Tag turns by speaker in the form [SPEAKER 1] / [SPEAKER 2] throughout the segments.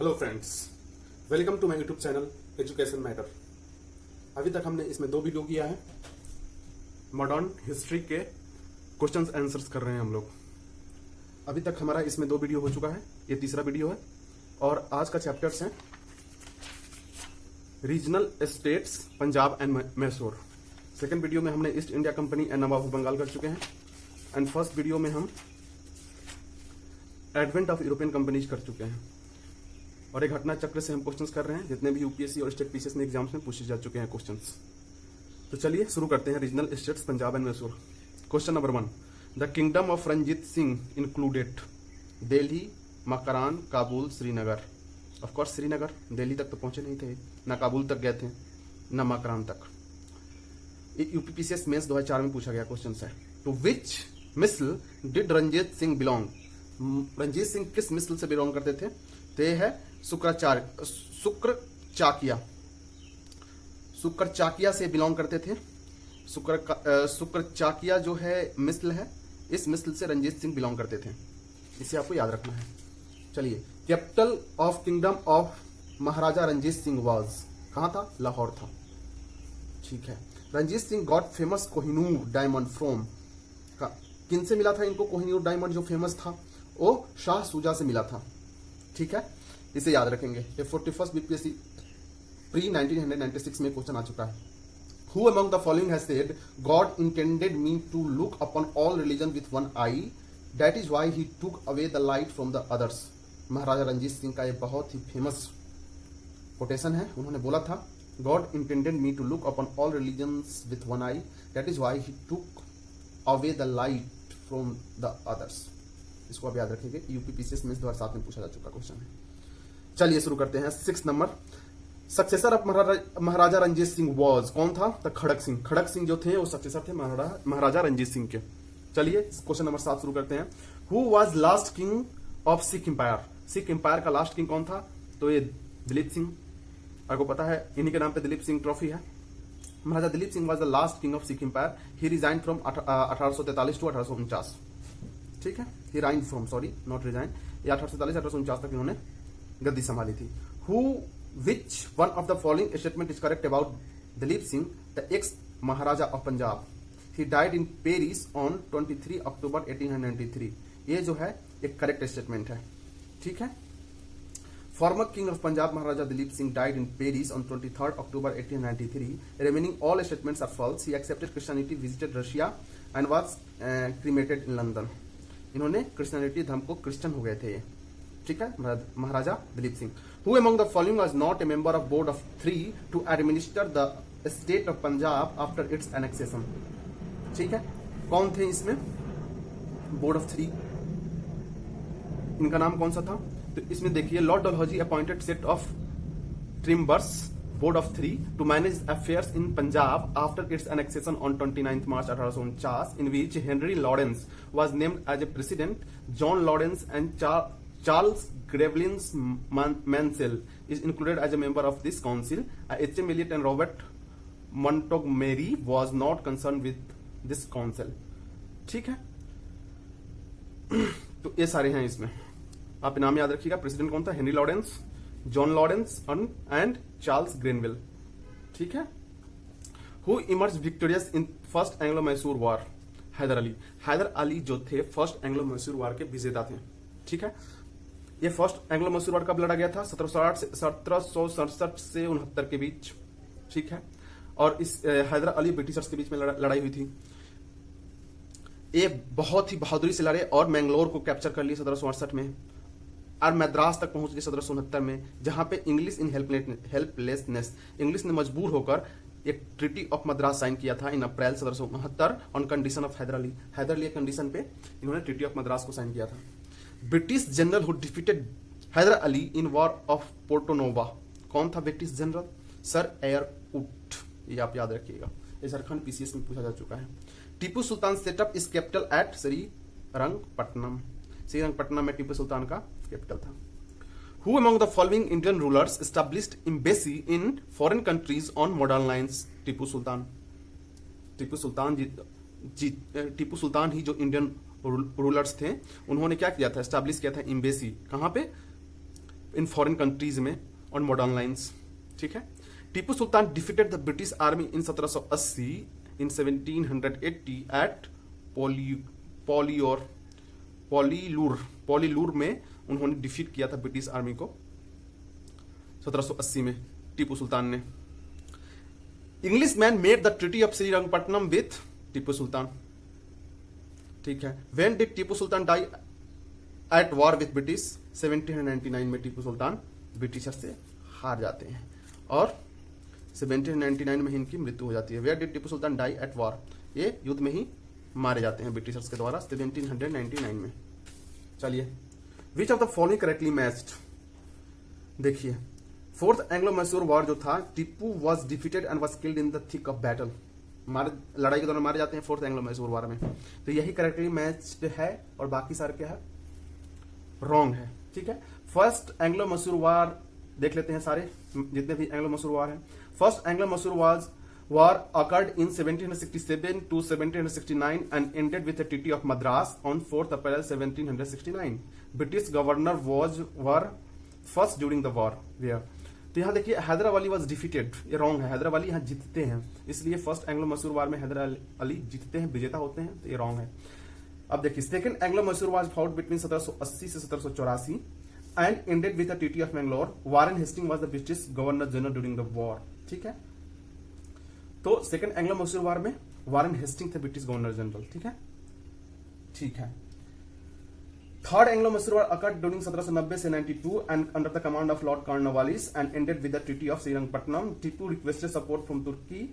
[SPEAKER 1] Hello friends, welcome to my YouTube channel education matter. अभी तक हमने इसमें 2 वीडियो किया है। मॉडर्न हिस्ट्री के क्वेश्चंस आंसर्स कर रहे हैं हम लोग। अभी तक हमारा इसमें 2 वीडियो हो चुका है, ये तीसरा वीडियो है। और आज का चैप्टर्स है regional states Punjab and Mysore. Second video में हमने East India Company and Nawab of Bengal कर चुके हैं। एंड फर्स्ट वीडियो में हम एडवेंट ऑफ यूरोपियन कंपनीज कर चुके हैं। और एक घटना चक्र से हम क्वेश्चंस कर रहे हैं जितने भी यूपीएससी और स्टेट पीसीएस में एग्जाम्स में पूछे जा चुके हैं क्वेश्चंस। तो चलिए शुरू करते हैं regional states Punjab and Mysore. Question number 1, the kingdom of Ranjit Singh included Delhi, Makran, Kabul, Srinagar. Of course Srinagar, Delhi तक तो पहुंचे नहीं थे, ना काबुल तक गए थे, ना मकरान तक। यूपीपीसीएस मेंस 2004 में पूछा गया क्वेश्चन है। To which misl did Ranjit Singh belong? Ranjit Singh किस मिसल से बिलोंग करते थे? तो ये है शुक्र चाकिया से बिलोंग करते थे। शुक्र चाकिया जो है मिसल है, इस मिसल से रंजीत सिंह बिलोंग करते थे। इसे आपको याद रखना है। चलिए, capital of kingdom of Maharaja Ranjit Singh was, कहां था? लाहौर था। ठीक है। Ranjit Singh got famous Kohinoor diamond from, किन से मिला था इनको कोहिनूर डायमंड जो फेमस था? वो शाह सूजा से मिला था। ठीक है, इसे याद रखेंगे। ये 41st बीपीएससी प्री 1996 में क्वेश्चन आ चुका है। Who among the following has said, God intended me to look upon all religion with one eye, that is why he took away the light from the others? महाराजा रंजीत सिंह का ये बहुत ही famous quotation है। उन्होंने बोला था, God intended me to look upon all religions with one eye, that is why he took away the light from the others. इसको आप याद रखेंगे। यूपीपीसीएस में 2007 में पूछा जा चुका क्वेश्चन है। चलिए शुरू करते हैं। 6 number, successor of Maharaja Ranjit Singh was, कौन था? तो खड़क सिंह। खड़क सिंह जो थे वो सक्सेसर थे महाराजा रंजीत सिंह के। चलिए क्वेश्चन नंबर 7 शुरू करते हैं। Who was last king of Sikh empire? Sikh empire का लास्ट किंग कौन था? तो ये दिलीप सिंह। आपको पता है इन्हीं के नाम पे दिलीप सिंह ट्रॉफी है। Maharaja Dilip Singh was the last king of Sikh empire. He resign from 1843 to 1849। ठीक है, he reign from, sorry not resign, ये 1843-1849 तक इन्होंने गद्दी संभाली थी। Who which one of the following statement is correct about Dilip Singh, the ex Maharaja of Punjab? He died in Paris on 23 October 1893। ये जो है एक करेक्ट स्टेटमेंट है। ठीक है। Former king of Punjab Maharaja Dilip Singh died in Paris on 23 October 1893। Remaining all statements are false. He accepted Christianity, visited Russia and was cremated in London. इन्होंने Christianity धर्म को क्रिश्चियन हो गए थे। ठीक है, Maharaja Dilip Singh. Who among the following was not a member of board of 3 to administer the state of Punjab after its annexation? ठीक है, कौन थे इसमें बोर्ड ऑफ 3? इनका नाम कौन सा था? तो इसमें देखिए, Lord Dalhousie appointed set of ट्रिम्बर्स board of 3 to manage affairs in Punjab after its annexation on 29 March 1849, in which Henry Lawrence was named as a president. John Lawrence and Charles Gravelins Mansell is included as a member of this council. H.M. Eliot and Robert Montgomery was not concerned with this council. ठीक है, तो ये सारे हैं इसमें। आप नाम याद रखिएगा। प्रेसिडेंट कौन था? Henry Lawrence, John Lawrence and Charles Grenville. ठीक है। Who emerge victorious in first Anglo Mysore war? Hyder Ali. Hyder Ali जो थे फर्स्ट एंग्लो मैसूर वॉर के विजेता थे। ठीक है, ये फर्स्ट एंग्लो मैसूर वॉर कब लड़ा गया था? 1767 से 69 के बीच। ठीक है, और इस हैदर अली ब्रिटिशर्स के बीच में लड़ाई हुई थी। ये बहुत ही बहादुरी से लड़े और मैंगलोर को कैप्चर कर लिए 1768 में, और मद्रास तक पहुंच गए 1769 में, जहां पे इंग्लिश इन हेल्पलेसनेस, इंग्लिश ने मजबूर होकर एक ट्रीटी ऑफ मद्रास साइन किया था in April 1769 on condition of Hyder Ali. Hyder Ali condition पे इन्होंने ट्रीटी ऑफ मद्रास को साइन किया था। British general who defeated Hyder Ali in war of Porto Novo, कौन था ब्रिटिश जनरल? सर एयरवुड। ये आप याद रखिएगा, ये झारखंड पीसीएस में पूछा जा चुका है। टीपू सुल्तान सेटअप इस कैपिटल एट श्रीरंगपट्टनम। श्रीरंगपट्टनम में टीपू सुल्तान का कैपिटल था। Who among the following Indian rulers established embassy in foreign countries on modern lines? Tipu Sultan. Tipu Sultan ही जो इंडियन रूलर्स थे, उन्होंने क्या किया था? एस्टैब्लिश किया था एम्बेसी। कहां पे? इन फॉरेन कंट्रीज में ऑन मॉडर्न लाइन्स, ठीक है। Tipu Sultan defeated the British army in 1780 in 1780 at Pollilur में उन्होंने डिफीट किया था ब्रिटिश आर्मी को 1780 में टीपू सुल्तान ने। English man made the treaty of Srirangapatnam with Tipu Sultan, ठीक है। When did Tipu Sultan die at war with British? 1799 में टीपू सुल्तान ब्रिटिशर से हार जाते हैं और 1799 में ही इनकी मृत्यु हो जाती है। Where did Tipu Sultan die at war? ये युद्ध में ही मारे जाते हैं ब्रिटिशर्स के द्वारा 1799 में। चलिए, which of the following correctly matched? देखिए, फोर्थ एंग्लो मैसूर वॉर जो था, Tipu was defeated and was killed in the thick of battle. लड़ाई के दौरान मारे जाते हैं फोर्थ एंग्लो मैसूर वॉर में, तो यही करेक्टली मैच्ड है और बाकी सारे क्या है? रॉन्ग है, ठीक है। फर्स्ट एंग्लो मैसूर वॉर देख लेते हैं, सारे जितने भी एंग्लो मैसूर वॉर है। First Anglo Mysore war occurred in 1767 to 1769 and ended with a treaty of Madras on 4th April 1769. British governor were first during the war. Where? तो यहाँ देखिए, हैदर अली वॉज डिफीटेड, ये रॉन्ग है। हैदर अली यहाँ जीतते हैं, इसलिए फर्स्ट एंग्लो मैसूर वार में हैदर अली जीतते हैं, विजेता होते हैं, तो ये रॉन्ग है। अब देखिए, second Anglo Mysore war fought between 1780 से 1784 and ended with the treaty of Mangalore. Warren Hastings was the British governor general during the war, ठीक है। तो सेकंड एंग्लो मैसूर वार में वारेन हेस्टिंग थे ब्रिटिश गवर्नर जनरल, ठीक है, ठीक है। Third Anglo Mysore war occurred during 1790 से 92 and under the command of Lord Cornwallis and ended with the treaty of Srirangapatna. Tipu requested support from Turkey,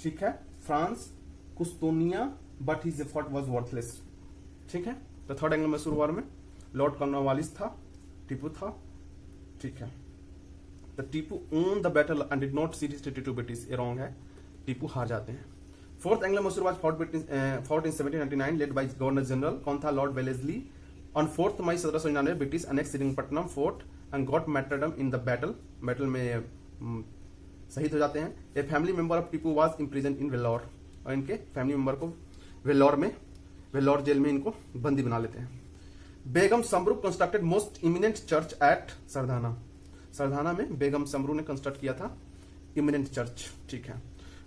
[SPEAKER 1] ठीक है, फ्रांस, कुस्तोनिया, but his effort was worthless, ठीक है। तो थर्ड एंग्लो मैसूर वार में Lord Cornwallis था, टीपू था, ठीक है। तो Tipu won the battle and did not cede his treaty to British, ये रॉन्ग है, टीपू हार जाते हैं। Fourth Anglo Mysore war fought in 1799 led by governor general, कौन था? Lord Wellesley. On 4 May 1799 British annex Srirangapatnam fort and got martyrdom in the battle. Battle में शहीद हो जाते हैं। A family member of Tipu was imprison in Vellore, और इनके फैमिली मेंबर को वेल्लोर जेल में इनको बंदी बना लेते हैं। Begum Samru constructed most eminent church at Sardhana. Sardhana में बेगम समरू ने कंस्ट्रक्ट किया था इमिनेंट चर्च, ठीक है।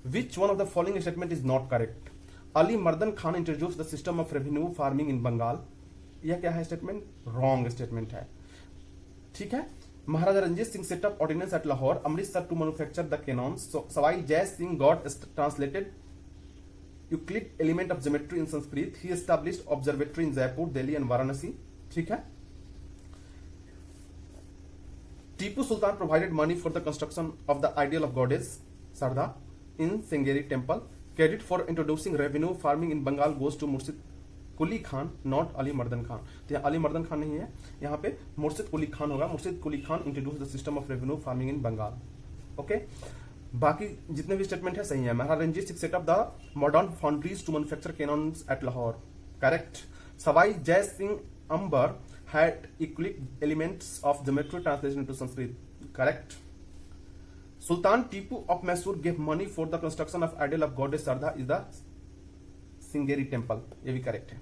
[SPEAKER 1] Which one of the following statement is not correct? Ali Mardan Khan introduced the system of revenue farming in Bengal. यह क्या है स्टेटमेंट? रॉन्ग स्टेटमेंट है, ठीक है। Maharaja Ranjit Singh set up ordnance at Lahore, Amritsar to manufacture the cannons. Sawai Jai Singh got translated Euclid element of geometry in Sanskrit. He established observatory in Jaipur, Delhi and Varanasi, ठीक है। Tipu Sultan provided money for the construction of the ideal of goddess Sharada in Singeri temple. Credit for introducing revenue farming in Bengal goes to Murshid Quli Khan, not Ali Mardan Khan. तो यहाँ अली मर्दन खान नहीं है, यहाँ पे मुर्शिद कुली खान होगा। Murshid Quli Khan introduce the system of revenue farming in Bengal, okay. बाकी जितने भी स्टेटमेंट है सही है। Maharaja Ranjit Singh set up the modern foundries to manufacture cannons at Lahore, correct. Sawai Jai Singh Amber had equilibrium elements of geometry translation into Sanskrit, correct. Sultan Tipu of Mysore gave money for the construction of idol of goddess Sardha is the Singeri temple, ये भी correct है।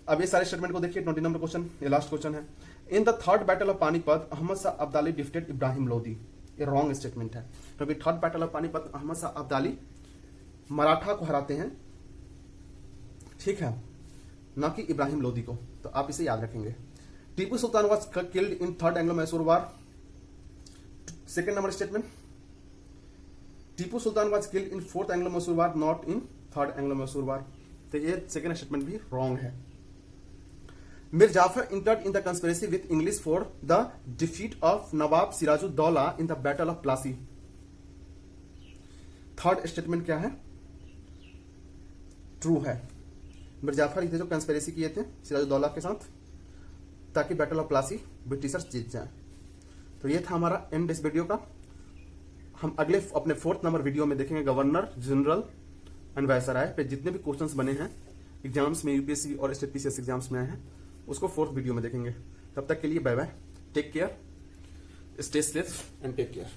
[SPEAKER 1] अब ये सारे statement को देखिए। 20 number question, ये last question है। In the third battle of Panipat Ahmad Shah Abdali defeated Ibrahim Lodi, ये रॉन्ग स्टेटमेंट है, क्योंकि third battle of Panipat Ahmad Shah Abdali Maratha को हराते हैं, ठीक है, ना कि इब्राहिम लोदी को, तो आप इसे याद रखेंगे। Tipu Sultan was killed in third Anglo Mysore war, second number statement. Tipu Sultan was killed in fourth Anglo Mysore war, not in third Anglo Mysore war, तो ये सेकेंड स्टेटमेंट भी रॉन्ग है। Mir Jafar entered in the conspiracy with English for the defeat of Nawab Sirajuddaula in the battle of Plassey, third statement क्या है? True है। मीर जाफर थे जो conspiracy किए थे सिराजुद्दौला के साथ ताकि बैटल ऑफ प्लासी ब्रिटिशर्स जीत जाए। तो ये था हमारा एंड इस वीडियो का। हम अगले अपने 4th नंबर वीडियो में देखेंगे गवर्नर जनरल एंड वायसराय पे जितने भी क्वेश्चंस बने हैं एग्जाम्स में, यूपीएससी और स्टेट पीसीएस एग्जाम्स में आए हैं, उसको 4th वीडियो में देखेंगे। तब तक के लिए bye bye, take care, stay safe and take care.